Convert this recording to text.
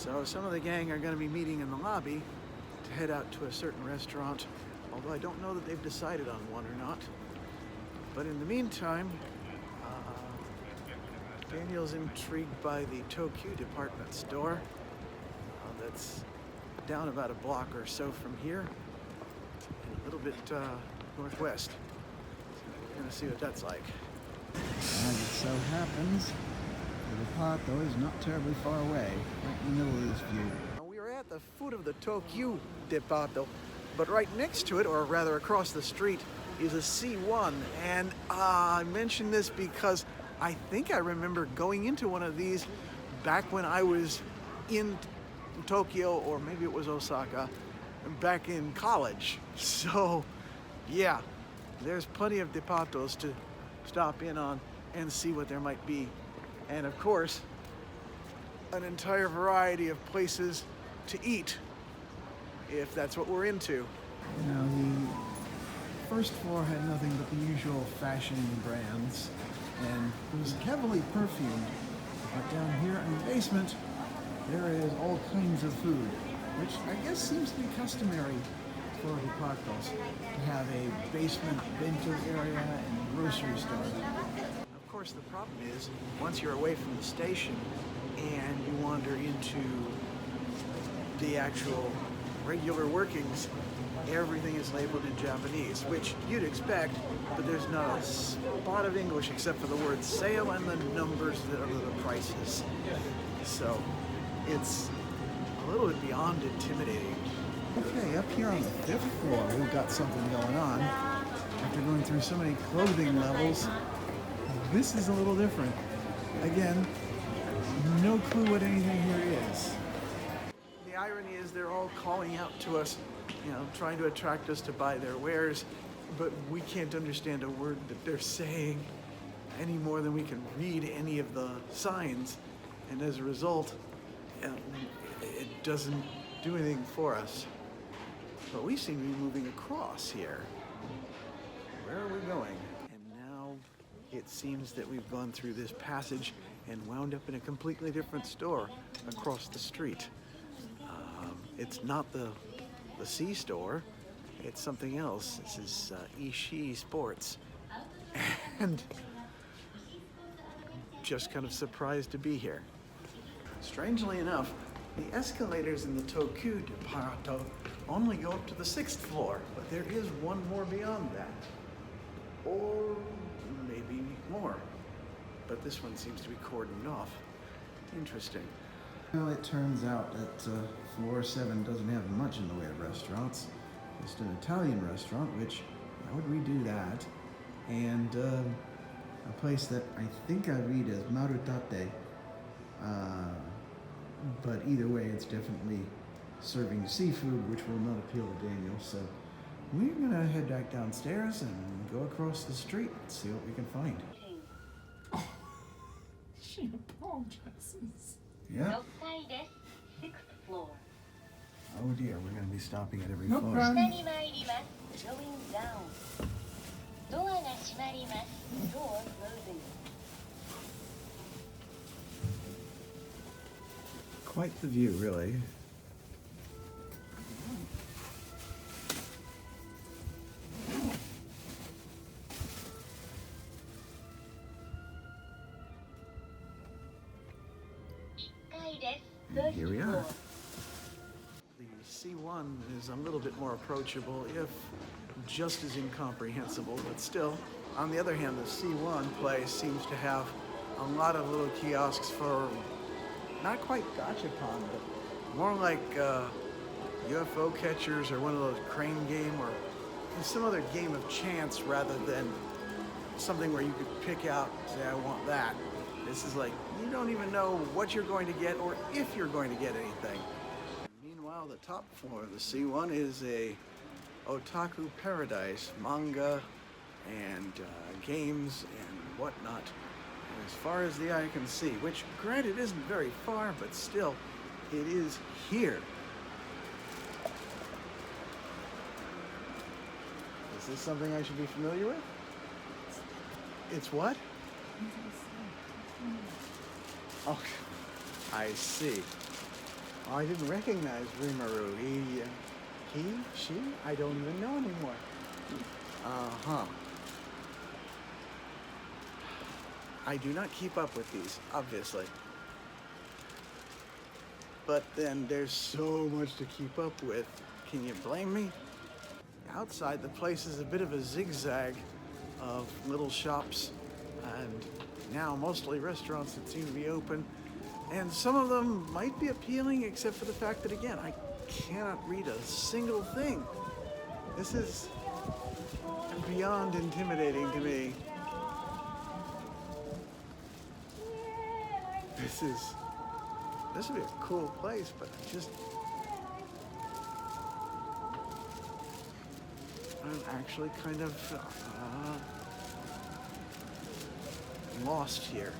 So some of the gang are going to be meeting in the lobby to head out to a certain restaurant, although I don't know that they've decided on one or not. But in the meantime, Daniel's intrigued by the Tokyu department store that's down about a block or so from here, and a little bit northwest. So we're going to see what that's like. As it so happens, the DEPAATO is not terribly far away, right in the middle of this view. We are at the foot of the Tokyu DEPAATO, but right next to it, or rather across the street, is a C1. And I mention this because I think I remember going into one of these back when I was in Tokyo, or maybe it was Osaka, back in college. So yeah, there's plenty of DEPAATOs to stop in on and see what there might be. And of course, an entire variety of places to eat, if that's what we're into. Now, the first floor had nothing but the usual fashion brands, and it was heavily perfumed. But down here in the basement, there is all kinds of food, which I guess seems to be customary for DEPAATOs, to have a basement bento area and a grocery store. Of course, the problem is, once you're away from the station and you wander into the actual regular workings, everything is labeled in Japanese, which you'd expect, but there's not a spot of English except for the word sale and the numbers that are the prices. So it's a little bit beyond intimidating. Okay, up here on the 5th floor, we've got something going on. After going through so many clothing levels, this is a little different. Again, no clue what anything here is. The irony is they're all calling out to us, trying to attract us to buy their wares, but we can't understand a word that they're saying any more than we can read any of the signs. And as a result, it doesn't do anything for us. But we seem to be moving across here. Where are we going? And now it seems that we've gone through this passage and wound up in a completely different store across the street. It's not the C store, it's something else. This is Ishii Sports. And just kind of surprised to be here. Strangely enough, the escalators in the Tokyu DEPAATO only go up to the 6th floor, but there is one more beyond that. Or maybe more. But this one seems to be cordoned off. Interesting. Well, it turns out that floor 7 doesn't have much in the way of restaurants. Just an Italian restaurant, which, why would we do that? And a place that I think I read as Marutate. But either way, it's definitely serving seafood, which will not appeal to Daniel. So we're gonna head back downstairs and go across the street and see what we can find. Oh, she apologizes. Yeah. 6th floor. Oh dear, we're gonna be stopping at every No floor. problem. 下に参ります。Going down. ドアが閉まります。Door closing. Quite the view, really. Here we are. The C1 is a little bit more approachable, if just as incomprehensible, but still. On the other hand, the C1 place seems to have a lot of little kiosks for not quite gachapon, but more like UFO catchers or one of those crane game or some other game of chance rather than something where you could pick out and say, I want that. This is like, you don't even know what you're going to get or if you're going to get anything. Meanwhile, the top floor of the C1 is a otaku paradise, manga and games and whatnot, as far as the eye can see, which granted isn't very far, but still, it is here. Is this something I should be familiar with? It's what? Oh, I see. Oh, I didn't recognize Rimuru. He, she, I don't even know anymore. Uh-huh. I do not keep up with these, obviously. But then there's so much to keep up with. Can you blame me? Outside, the place is a bit of a zigzag of little shops and now mostly restaurants that seem to be open. And some of them might be appealing, except for the fact that, again, I cannot read a single thing. This is beyond intimidating to me. This would be a cool place, but I'm actually kind of lost here.